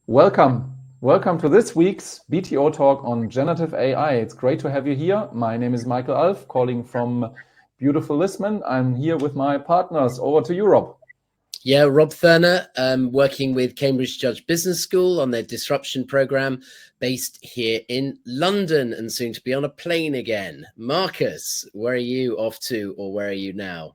Welcome. Welcome to this week's BTO Talk on generative AI. It's great to have you here. My name is Michael Alf, calling from beautiful Lisbon. I'm here with my partners. Over to you, Rob. Yeah, Rob Thurner, working with Cambridge Judge Business School on their disruption program based here in London and soon to be on a plane again. Markus, where are you off to, or where are you now?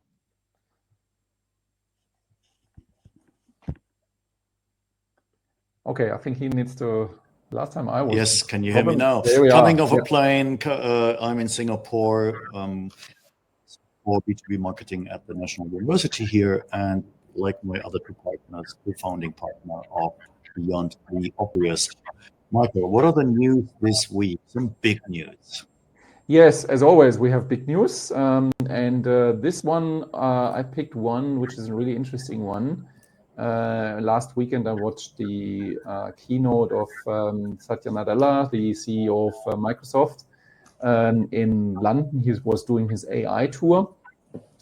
Okay, I think he needs to. Last time I was. Yes, can you hear me now? Coming off a plane, I'm in Singapore for B2B marketing at the National University here, and like my other two partners, the founding partner of Beyond the Obvious. Michael, what are the news this week? Some big news. Yes, as always, we have big news. And this one, I picked one, which is a really interesting one. Last weekend, I watched the keynote of Satya Nadella, the CEO of Microsoft, in London. He was doing his AI tour,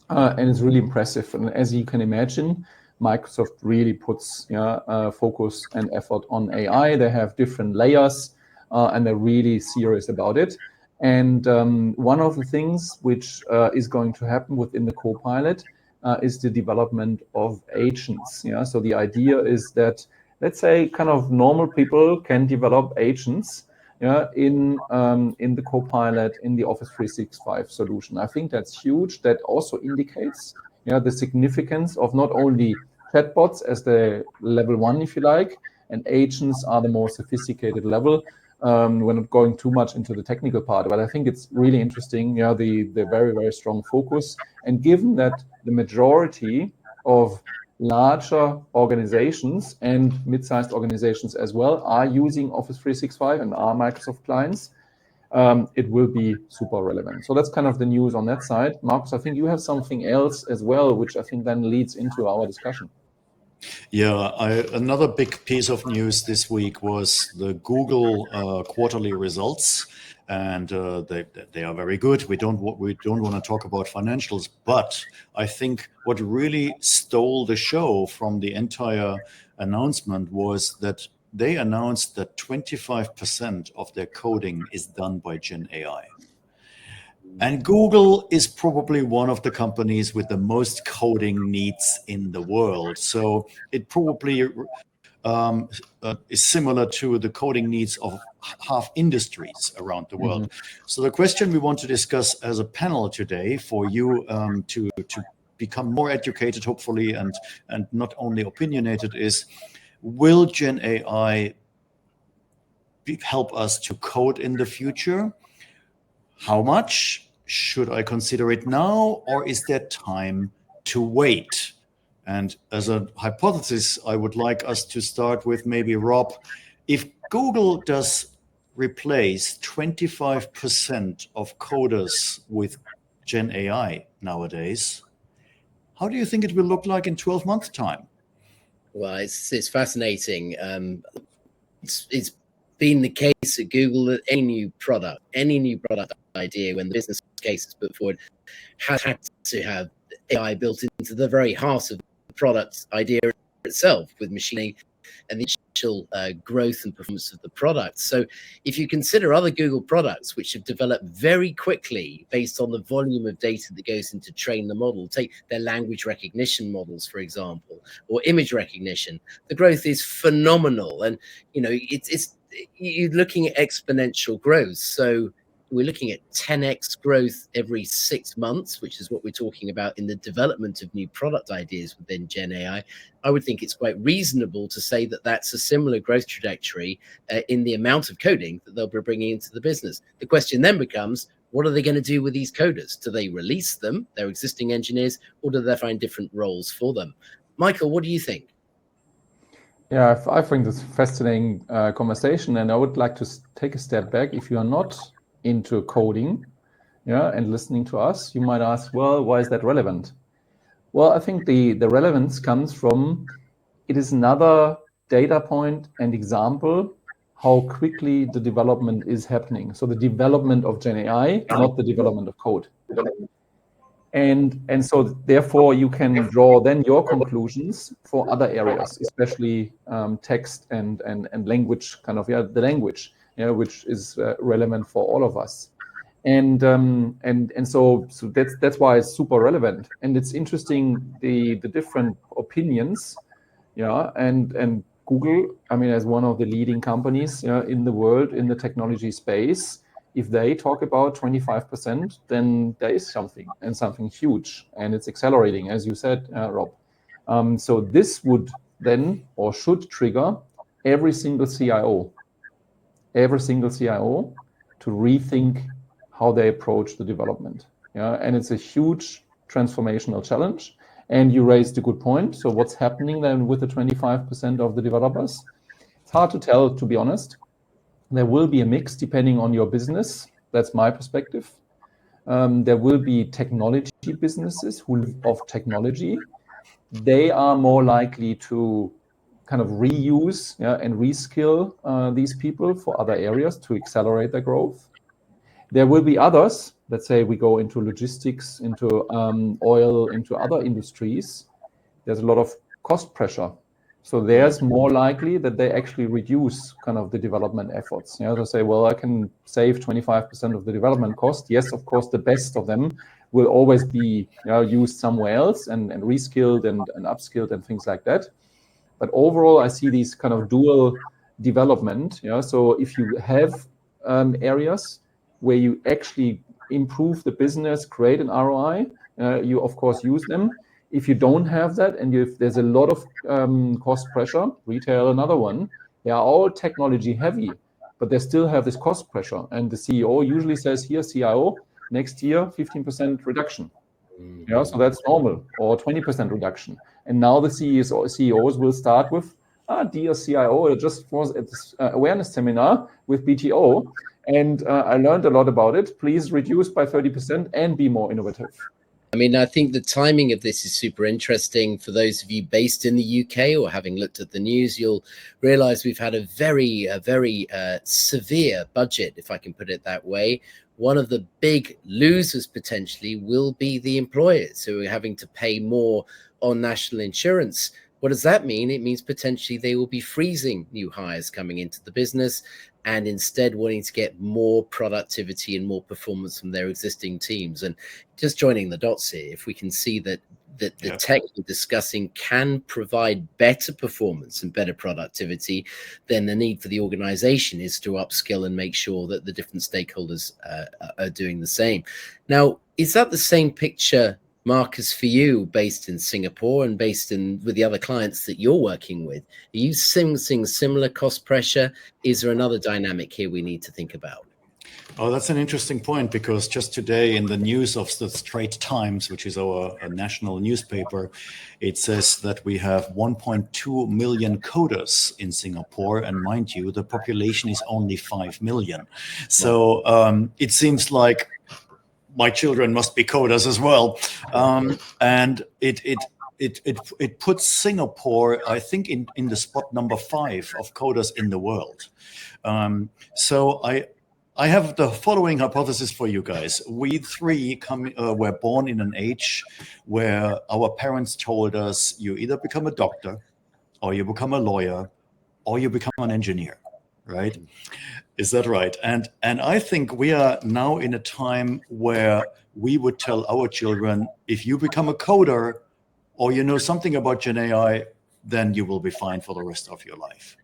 and it's really impressive. And as you can imagine, Microsoft really puts focus and effort on AI. They have different layers, and they're really serious about it. And one of the things which is going to happen within the Copilot is the development of agents. So the idea is that, let's say, kind of normal people can develop agents in the Copilot, in the Office 365 solution. I think that's huge. That also indicates the significance of not only chatbots as the level one, if you like, and agents are the more sophisticated level. We're not going too much into the technical part, but I think it's really interesting, the very, very strong focus. And given that the majority of larger organizations and mid-sized organizations as well are using Office 365 and are Microsoft clients, it will be super relevant. So that's kind of the news on that side. Markus, I think you have something else as well, which I think then leads into our discussion. Yeah, another big piece of news this week was the Google quarterly results, and they are very good. We don't want to talk about financials, but I think what really stole the show from the entire announcement was that they announced that 25% of their coding is done by GenAI. And Google is probably one of the companies with the most coding needs in the world. So it probably is similar to the coding needs of half industries around the world. Mm-hmm. So the question we want to discuss as a panel today for you to become more educated, hopefully, and not only opinionated is, will GenAI help us to code in the future? How much? Should I consider it now, or is there time to wait? And as a hypothesis, I would like us to start with maybe Rob. If Google does replace 25% of coders with GenAI nowadays, how do you think it will look like in 12 months' time? Well, it's fascinating. It's been the case at Google that any new product idea, when the business case is put forward, has had to have AI built into the very heart of the product idea itself, with machine learning and the initial growth and performance of the product. So if you consider other Google products which have developed very quickly based on the volume of data that goes into train the model, take their language recognition models, for example, or image recognition, the growth is phenomenal. And, it's you're looking at exponential growth. So we're looking at 10x growth every 6 months, which is what we're talking about in the development of new product ideas within GenAI. I would think it's quite reasonable to say that that's a similar growth trajectory in the amount of coding that they'll be bringing into the business. The question then becomes, what are they going to do with these coders? Do they release them, their existing engineers, or do they find different roles for them? Michael, what do you think? Yeah, I think this is a fascinating conversation, and I would like to take a step back. If you are not into coding, and listening to us, you might ask, well, why is that relevant? Well, I think the relevance comes from, it is another data point and example how quickly the development is happening. So the development of GenAI, not the development of code. And so therefore you can draw then your conclusions for other areas, especially text and language, the language, which is relevant for all of us. And so that's why it's super relevant. And it's interesting the different opinions, and Google, as one of the leading companies in the world in the technology space, if they talk about 25%, then there is something huge, and it's accelerating, as you said, Rob. So this would then or should trigger every single CIO to rethink how they approach the development. And it's a huge transformational challenge. And you raised a good point. So what's happening then with the 25% of the developers? It's hard to tell, to be honest. There will be a mix depending on your business. That's my perspective. There will be technology businesses who live off technology. They are more likely to kind of reuse and reskill these people for other areas to accelerate their growth. There will be others, let's say we go into logistics, into oil, into other industries. There's a lot of cost pressure. So there's more likely that they actually reduce kind of the development efforts. They say, well, I can save 25% of the development cost. Yes, of course, the best of them will always be used somewhere else and reskilled and upskilled and things like that. But overall, I see these kind of dual development. So if you have areas where you actually improve the business, create an ROI, you of course use them. If you don't have that, and if there's a lot of cost pressure, retail, another one, they are all technology heavy, but they still have this cost pressure. And the CEO usually says, here, CIO, next year, 15% reduction. So that's normal, or 20% reduction. And now the CEOs will start with, dear CIO, I just was at this awareness seminar with BTO, and I learned a lot about it. Please reduce by 30% and be more innovative. I think the timing of this is super interesting. For those of you based in the UK or having looked at the news, you'll realize we've had a very severe budget, if I can put it that way. One of the big losers potentially will be the employers who are having to pay more on national insurance. What does that mean? It means potentially they will be freezing new hires coming into the business and instead wanting to get more productivity and more performance from their existing teams. And just joining the dots here, if we can see that the tech we're discussing can provide better performance and better productivity, then the need for the organization is to upskill and make sure that the different stakeholders are doing the same. Now, is that the same picture, Markus, for you, based in Singapore and based in with the other clients that you're working with? Are you seeing similar cost pressure? Is there another dynamic here we need to think about? Oh, that's an interesting point, because just today in the news of the Straits Times, which is our national newspaper, it says that we have 1.2 million coders in Singapore. And mind you, the population is only 5 million. So it seems like my children must be coders as well. And it puts Singapore, I think, in the spot number 5 of coders in the world. So I have the following hypothesis for you guys. We three were born in an age where our parents told us, you either become a doctor, or you become a lawyer, or you become an engineer, right? Is that right? And I think we are now in a time where we would tell our children, if you become a coder or you know something about GenAI, then you will be fine for the rest of your life.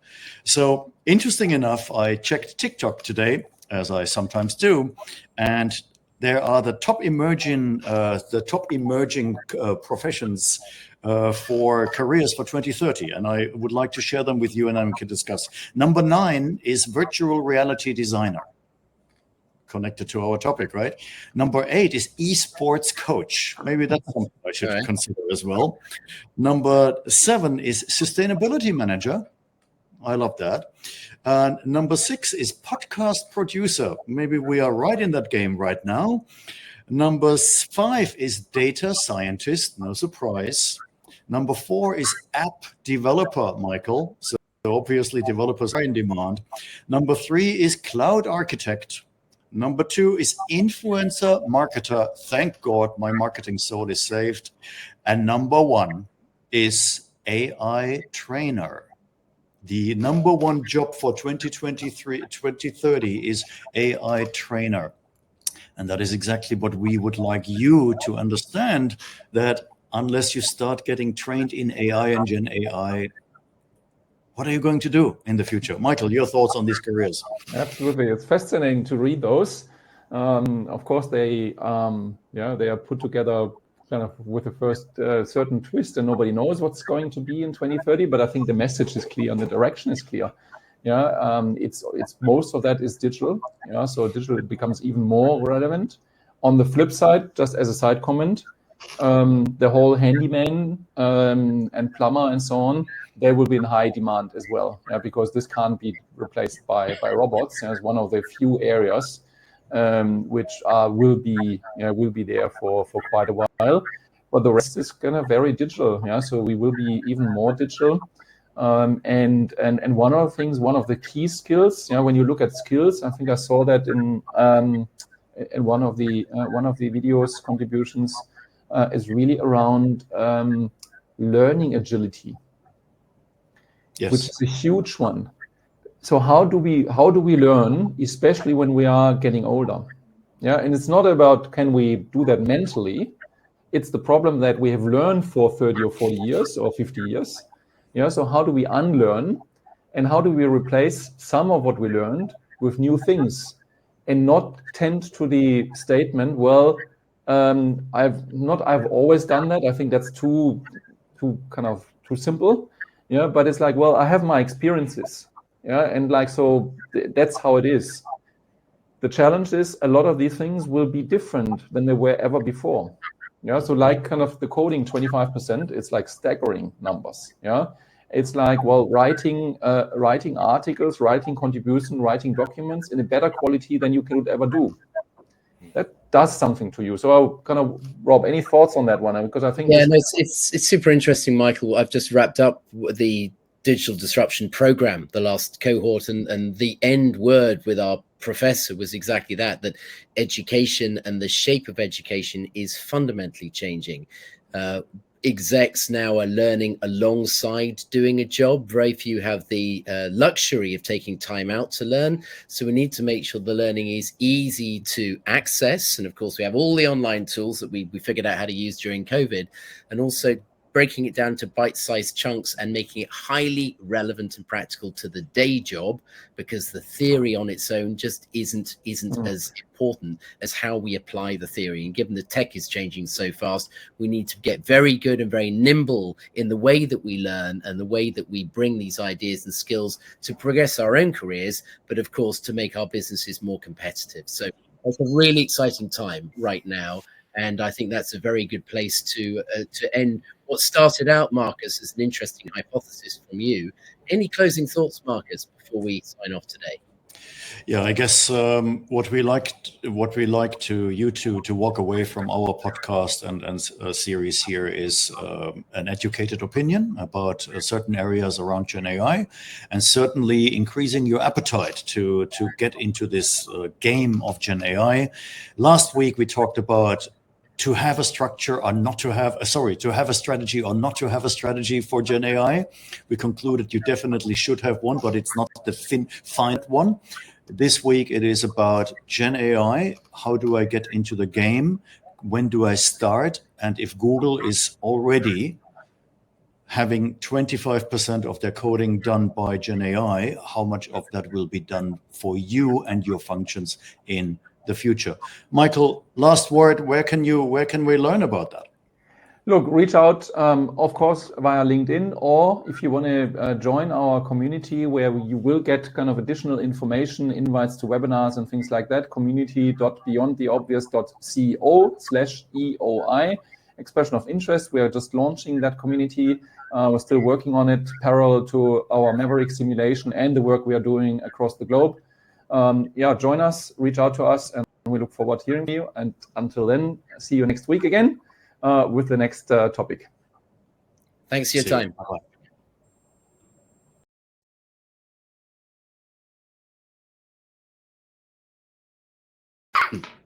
So interesting enough, I checked TikTok today, as I sometimes do, and there are the top emerging professions for careers for 2030, and I would like to share them with you, and then we can discuss. Number 9 is virtual reality designer, connected to our topic, right? Number 8 is esports coach. Maybe that's something I should consider as well. Number 7 is sustainability manager. I love that. Number 6 is podcast producer. Maybe we are right in that game right now. Number 5 is data scientist. No surprise. Number 4 is app developer, Michael. So obviously developers are in demand. Number 3 is cloud architect. Number 2 is influencer marketer. Thank God my marketing soul is saved. And number 1 is AI trainer. The number 1 job for 2030 is AI trainer. And that is exactly what we would like you to understand, that unless you start getting trained in AI and Gen AI, what are you going to do in the future? Michael, your thoughts on these careers? Absolutely, it's fascinating to read those. Of course, they are put together kind of with a first certain twist, and nobody knows what's going to be in 2030. But I think the message is clear and the direction is clear. It's most of that is digital. So digital becomes even more relevant. On the flip side, just as a side comment, the whole handyman and plumber and so on, they will be in high demand as well, because this can't be replaced by robots. It's one of the few areas which will be there for quite a while, but the rest is kind of very digital. So we will be even more digital. And one of the things, one of the key skills, when you look at skills, I think I saw that in one of the videos contributions, is really around learning agility. Yes. Which is a huge one. So how do we learn, especially when we are getting older? And it's not about can we do that mentally. It's the problem that we have learned for 30 or 40 years or 50 years. So how do we unlearn, and how do we replace some of what we learned with new things, and not tend to the statement, well, I've always done that. I think that's too simple. But it's like, well, I have my experiences. And like, so that's how it is. The challenge is a lot of these things will be different than they were ever before. So like kind of the coding 25%, it's like staggering numbers. It's like, well, writing articles, writing contribution, writing documents in a better quality than you could ever do. That does something to you. So kind of, Rob, any thoughts on that one? Because I think it's super interesting, Michael. I've just wrapped up the digital disruption program, the last cohort, and the end word with our professor was exactly that education and the shape of education is fundamentally changing. Execs now are learning alongside doing a job. Very few have the luxury of taking time out to learn. So we need to make sure the learning is easy to access. And of course, we have all the online tools that we figured out how to use during COVID, and also breaking it down to bite-sized chunks and making it highly relevant and practical to the day job, because the theory on its own just isn't as important as how we apply the theory. And given the tech is changing so fast, we need to get very good and very nimble in the way that we learn and the way that we bring these ideas and skills to progress our own careers, but of course to make our businesses more competitive. So it's a really exciting time right now. And I think that's a very good place to end what started out, Markus, as an interesting hypothesis from you. Any closing thoughts, Markus, before we sign off today? Yeah, I guess what we like to you to walk away from our podcast and series here is an educated opinion about certain areas around Gen AI, and certainly increasing your appetite to get into this game of Gen AI. Last week we talked about to have a structure or not to have, to have a strategy or not to have a strategy for Gen AI. We concluded you definitely should have one, but it's not the find one. This week it is about Gen AI. How do I get into the game? When do I start? And if Google is already having 25% of their coding done by Gen AI, how much of that will be done for you and your functions in the future? Michael, last word, where can we learn about that? Look, reach out, of course, via LinkedIn, or if you want to join our community where you will get kind of additional information, invites to webinars and things like that, community.beyondtheobvious.co/EOI, expression of interest. We are just launching that community. We're still working on it parallel to our Maverick simulation and the work we are doing across the globe. Join us, reach out to us, and we look forward to hearing from you. And until then, see you next week again with the next topic. Thanks for your time. Bye-bye. Hmm.